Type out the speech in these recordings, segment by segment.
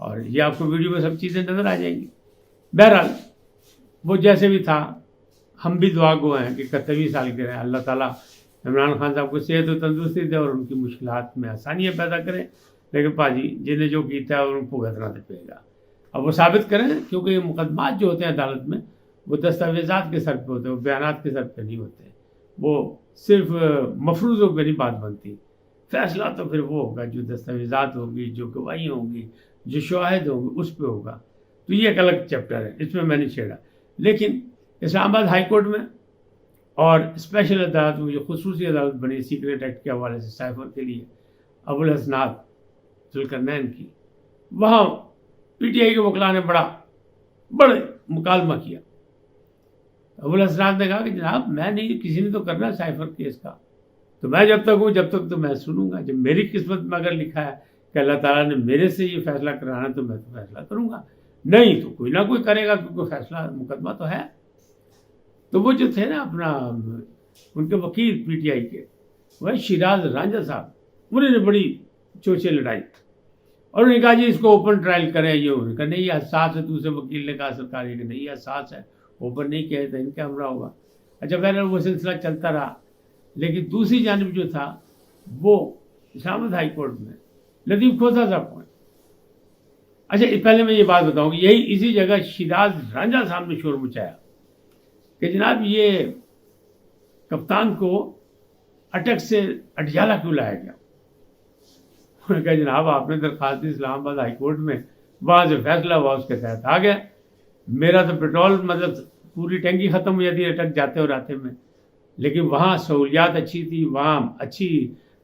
اور یہ آپ کو ویڈیو میں سب چیزیں نظر آ جائیں گی. بہرحال وہ جیسے بھی تھا، ہم بھی دعا گو ہیں کہ 71 سال کے رہیں. اللہ تعالیٰ عمران خان صاحب کو صحت و تندرستی دے اور ان کی مشکلات میں آسانیاں پیدا کریں. لیکن پاجی جنہیں جو کیتا ہے ان کو بھگتنا تو پڑے گا. اب وہ ثابت کریں، کیونکہ یہ مقدمات جو ہوتے ہیں عدالت میں وہ دستاویزات کے سر پہ ہوتے ہیں، وہ بیانات کے سر پہ نہیں ہوتے. وہ صرف مفروضوں پہ نہیں بات بنتی. فیصلہ تو پھر وہ ہوگا جو دستاویزات ہوگی، جو گواہیاں ہوں گی، جو شواہد ہوں گے، اس پہ ہوگا. تو یہ ایک الگ چیپٹر ہے، اس میں نے چھیڑا. لیکن اسلام آباد ہائی کورٹ میں اور اسپیشل عدالت میں جو خصوصی عدالت بنی سیکریٹ ایکٹ کے حوالے سے سائفر کے لیے ابوالحسنات ذوالقرنین کی، وہاں پی ٹی آئی کے وکلاء نے بڑے مکالمہ کیا. ابوالحسنات نے کہا کہ جناب میں نہیں، کسی نے تو کرنا سائفر کیس کا، تو میں جب تک ہوں جب تک تو میں سنوں گا. جب میری قسمت میں اگر لکھا ہے کہ اللہ تعالیٰ نے میرے سے یہ فیصلہ کرانا تو میں تو فیصلہ کروں گا، نہیں تو کوئی نہ کوئی کرے گا، کیونکہ فیصلہ مقدمہ تو ہے. تو وہ جو تھے نا اپنا ان کے وکیل پی ٹی آئی کے، وہ شیراز رانجھا صاحب، انہوں نے بڑی چوچے لڑائی اور انہوں نے کہا جی اس کو اوپن ٹرائل کریں. یہ انہوں نے کہا نہیں یہ حساس ہے. دوسرے وکیل نے کہا سرکاری کہ نہیں یہ حساس ہے، اوپن نہیں کیا تو ان کا ہمراہ ہوگا. اچھا بہرحال وہ سلسلہ چلتا رہا. لیکن دوسری جانب جو تھا وہ اسلام آباد ہائی کورٹ میں لطیف کھوسہ صاحب کو. اچھا پہلے میں یہ بات بتاؤں کہ یہی اسی جگہ شیراز رانجھا صاحب نے شور مچایا کہ جناب یہ کپتان کو اٹک سے اٹجالہ کیوں لایا گیا. انہوں نے کہا جناب آپ نے درخواست دی اسلام آباد ہائی کورٹ میں، وہاں سے فیصلہ ہوا، اس کے تحت آ گیا. میرا تو پیٹرول مطلب پوری ٹینکی ختم ہو جاتی ہے اٹک جاتے اور آتے میں. لیکن وہاں سہولیات اچھی تھی، وہاں اچھی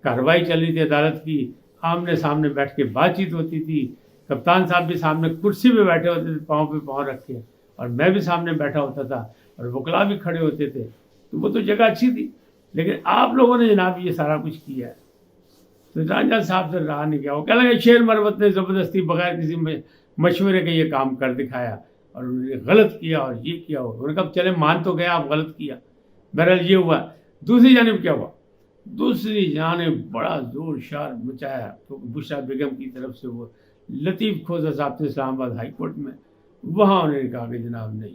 کارروائی چل رہی تھی عدالت کی، آمنے سامنے بیٹھ کے بات چیت ہوتی تھی. کپتان صاحب بھی سامنے کرسی پہ بیٹھے ہوتے تھے پاؤں پہ پاؤں رکھ کے، اور میں بھی سامنے بیٹھا ہوتا تھا اور وکلاء بھی کھڑے ہوتے تھے. تو وہ تو جگہ اچھی تھی. لیکن آپ لوگوں نے جناب یہ سارا کچھ کیا ہے. تو رانجھا صاحب سے رہا نہیں گیا. وہ کہنے لگے شیر مربت نے زبردستی بغیر کسی مشورے کے یہ کام کر دکھایا اور انہوں نے غلط کیا اور یہ کیا. انہوں نے کہا چلے مان تو گیا آپ غلط کیا. بہرحال یہ ہوا. دوسری جانب کیا ہوا؟ دوسری جانب بڑا زور شار مچایا کیونکہ بشرا بیگم کی طرف سے وہ لطیف کھوسہ صاحب تھے اسلام آباد ہائی کورٹ میں. وہاں انہوں نے کہا کہ جناب نہیں،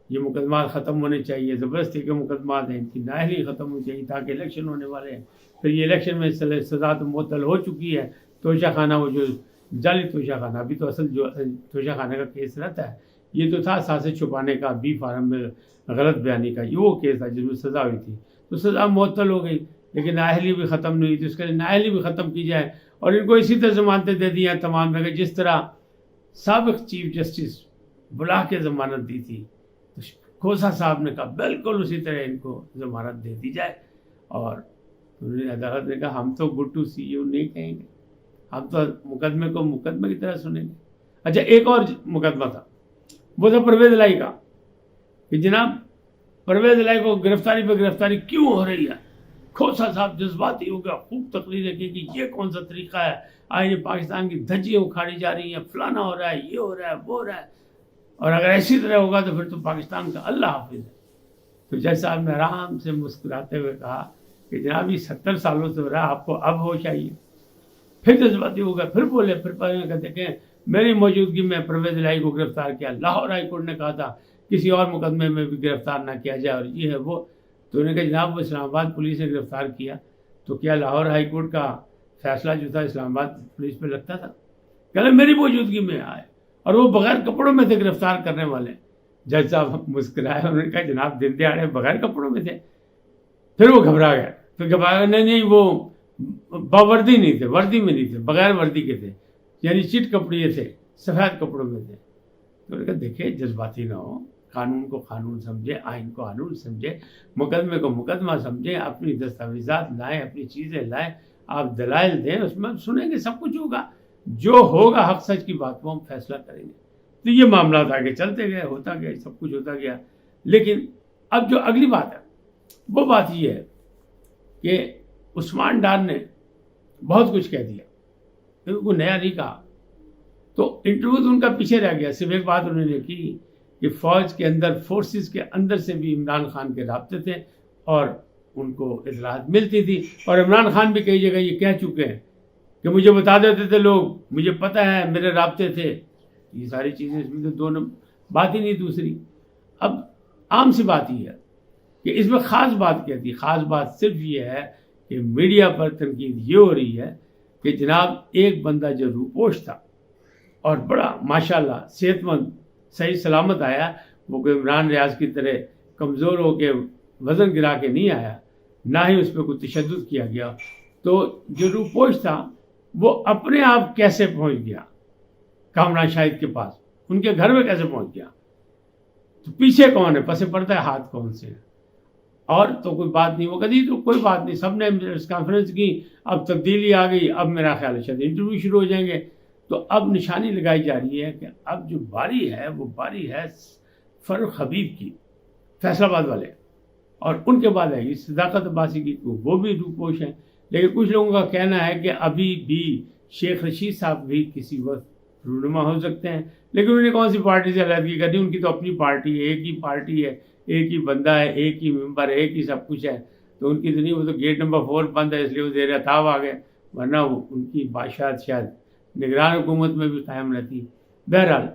یہ مقدمات ختم ہونے چاہیے، زبردستی کے مقدمات ہیں، ان کی نااہلی ختم ہونی چاہیے تاکہ الیکشن ہونے والے ہیں. پھر یہ الیکشن میں سزا تو معطل ہو چکی ہے. توشہ خانہ، وہ جو جعلی توشہ خانہ، ابھی تو اصل جو توشہ خانہ کا کیس رہتا ہے، یہ تو تھا سانسیں چھپانے کا، بی فارم میں غلط بیانی کا، یہ وہ کیس تھا جس میں سزا ہوئی تھی. تو سزا معطل ہو گئی لیکن نااہلی بھی ختم نہیں ہوئی. تو اس کے لیے نااہلی بھی ختم کی جائے اور ان کو اسی طرح ضمانتیں دے دی ہیں تمام جگہ، جس طرح سابق چیف جسٹس بلا کے ضمانت دی تھی. تو کھوسہ صاحب نے کہا بالکل اسی طرح ان کو ضمانت دے دی جائے. اور عدالت نے کہا ہم تو گڈ ٹو سی یو نہیں کہیں گے، ہم تو مقدمے کو مقدمے کی طرح سنیں گے. اچھا ایک اور مقدمہ تھا، وہ تھا پرویز الہی کا کہ جناب پرویز الہی کو گرفتاری پہ گرفتاری کیوں ہو رہی ہے. کھوسہ صاحب جذباتی ہو گیا، خوب تقریریں کی کہ یہ کون سا طریقہ ہے، آئین پاکستان کی دھجیاں اکھاڑی جا رہی ہیں، فلانا ہو رہا ہے، یہ ہو رہا ہے، وہ ہو رہا ہے، اور اگر ایسی طرح ہوگا تو پھر تو پاکستان کا اللہ حافظ ہے. تو جج صاحب نے آرام سے مسکراتے ہوئے کہا کہ جناب یہ 70 سالوں سے ہو رہا ہے، آپ کو اب ہوش آئیے. پھر جذباتی ہو گیا، پھر بولے، پھر دیکھیں میری موجودگی میں پرویز الہی کو گرفتار کیا. لاہور ہائی کورٹ نے کہا تھا کسی اور مقدمے میں بھی گرفتار نہ کیا جائے، اور یہ ہے وہ. تو انہوں نے کہا جناب وہ اسلام آباد پولیس نے گرفتار کیا تو کیا لاہور ہائی کورٹ کا فیصلہ جو تھا اسلام آباد پولیس پہ لگتا تھا؟ کہ میری موجودگی میں آئے اور وہ بغیر کپڑوں میں تھے گرفتار کرنے والے. جج صاحب مسکرائے، انہوں نے کہا جناب دن دیہڑے بغیر کپڑوں میں تھے. پھر وہ گھبرا گئے، پھر گھبرا گئے نہیں وہ باوردی نہیں تھے، وردی میں نہیں تھے، بغیر وردی کے تھے، یعنی چٹ کپڑے تھے، سفید کپڑوں میں تھے. تو انہوں نے کہا دیکھیں جذباتی نہ ہو، قانون کو قانون سمجھے، آئین کو قانون سمجھے، مقدمے کو مقدمہ سمجھیں، اپنی دستاویزات لائیں، اپنی چیزیں لائیں، آپ دلائل دیں، اس میں سنیں گے، سب کچھ ہوگا، جو ہوگا حق سچ کی بات کو ہم فیصلہ کریں گے. تو یہ معاملات آگے چلتے گئے، ہوتا گیا، سب کچھ ہوتا گیا. لیکن اب جو اگلی بات ہے وہ بات یہ ہے کہ عثمان ڈار نے بہت کچھ کہہ دیا، کیونکہ کوئی نیا نہیں کہا. تو انٹرویو تو ان کا پیچھے رہ گیا. صرف ایک بات انہوں نے کی کہ فوج کے اندر، فورسز کے اندر سے بھی عمران خان کے رابطے تھے اور ان کو اطلاعات ملتی تھی، اور عمران خان بھی کئی جگہ یہ کہہ چکے ہیں کہ کہ مجھے بتا دیتے تھے لوگ، مجھے پتہ ہے، میرے رابطے تھے، یہ ساری چیزیں اس میں تو دو بات ہی نہیں دوسری۔ اب عام سی بات یہ ہے کہ اس میں خاص بات کیا تھی؟ خاص بات صرف یہ ہے کہ میڈیا پر تنقید یہ ہو رہی ہے کہ جناب ایک بندہ جو روپوش تھا اور بڑا ماشاءاللہ صحت مند صحیح سلامت آیا، وہ کوئی عمران ریاض کی طرح کمزور ہو کے وزن گرا کے نہیں آیا، نہ ہی اس پہ کوئی تشدد کیا گیا۔ تو جو روپوش تھا وہ اپنے آپ کیسے پہنچ گیا کامران شاہد کے پاس، ان کے گھر میں کیسے پہنچ گیا؟ تو پیچھے کون ہے، پس پردہ ہاتھ کون سے ہے؟ اور تو کوئی بات نہیں، وہ کہتی تو کوئی بات نہیں، سب نے کانفرنس کی، اب تبدیلی آ گئی، اب میرا خیال ہے شاید انٹرویو شروع ہو جائیں گے۔ تو اب نشانی لگائی جا رہی ہے کہ اب جو باری ہے وہ باری ہے فاروق حبیب کی، فیصل آباد والے، اور ان کے بعد ہے گی صداقت عباسی کی، وہ بھی روپوش ہیں۔ لیکن کچھ لوگوں کا کہنا ہے کہ ابھی بھی شیخ رشید صاحب بھی کسی وقت رونما ہو سکتے ہیں، لیکن انہیں کون سی پارٹی سے علیحدگی کرنی، ان کی تو اپنی پارٹی ہے، ایک ہی پارٹی ہے، ایک ہی بندہ ہے، ایک ہی ممبر ہے، ایک ہی سب کچھ ہے، تو ان کی تو نہیں، وہ تو گیٹ نمبر 4 بند ہے اس لیے وہ زیر اطاعت آ گئے، ورنہ وہ ان کی بادشاہت شاید نگران حکومت میں بھی قائم رہتی۔ بہرحال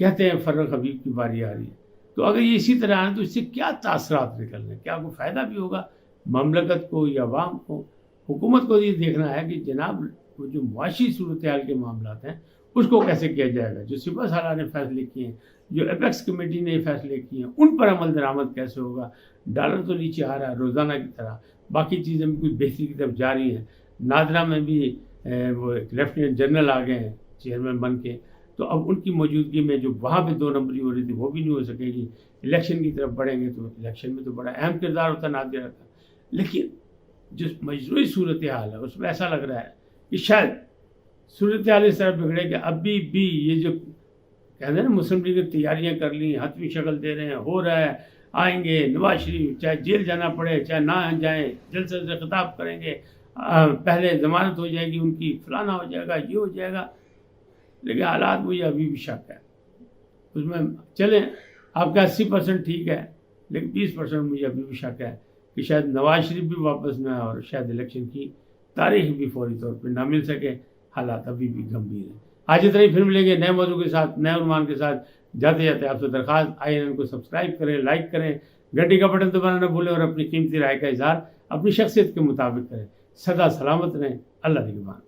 کہتے ہیں فاروق حبیب کی باری آ رہی ہے، تو اگر یہ اسی طرح آئے تو اس سے کیا تاثرات نکلنے، کیا کوئی فائدہ بھی ہوگا مملکت کو یا عوام کو؟ حکومت کو یہ دیکھنا ہے کہ جناب وہ جو معاشی صورتحال کے معاملات ہیں اس کو کیسے کیا جائے گا، جو سپہ سالار نے فیصلے کیے ہیں، جو ایپیکس کمیٹی نے فیصلے کیے ہیں، ان پر عمل درآمد کیسے ہوگا؟ ڈالر تو نیچے آ رہا ہے روزانہ کی طرح، باقی چیزیں بھی کچھ بہتری کی طرف جا رہی ہیں، نادرا میں بھی وہ ایک لیفٹیننٹ جنرل آ گئے ہیں چیئرمین بن کے، تو اب ان کی موجودگی میں جو وہاں پہ 2 نمبری ہو رہی تھی وہ بھی نہیں ہو سکے گی۔ الیکشن کی طرف بڑھیں گے تو الیکشن میں تو بڑا اہم کردار ہوتا ہے نادرا کا، لیکن جو مجموعی صورتحال ہے اس میں ایسا لگ رہا ہے کہ شاید صورتحال اس طرح بگڑے کہ ابھی بھی یہ جو کہتے ہیں نا مسلم لیگ نے تیاریاں کر لی، حتمی شکل دے رہے ہیں، ہو رہا ہے، آئیں گے نواز شریف، چاہے جیل جانا پڑے چاہے نہ جائیں، جلسے سے خطاب کریں گے، پہلے ضمانت ہو جائے گی ان کی، فلانا ہو جائے گا، یہ ہو جائے گا، لیکن حالات مجھے ابھی بھی شک ہے اس میں۔ چلیں آپ کا 80% ٹھیک ہے، لیکن 20% مجھے ابھی بھی شک ہے کہ شاید نواز شریف بھی واپس نہ آئے اور شاید الیکشن کی تاریخ بھی فوری طور پہ نہ مل سکے، حالات ابھی بھی گمبھیر ہیں۔ آج اتنا ہی، پھر ملیں گے نئے موضوع کے ساتھ، نئے عنوان کے ساتھ۔ جاتے جاتے آپ سے درخواست، INN کو سبسکرائب کریں، لائک کریں، گھنٹی کا بٹن دبانا نہ بھولیں، اور اپنی قیمتی رائے کا اظہار اپنی شخصیت کے مطابق کریں۔ سدا سلامت رہیں، اللہ نگہبان۔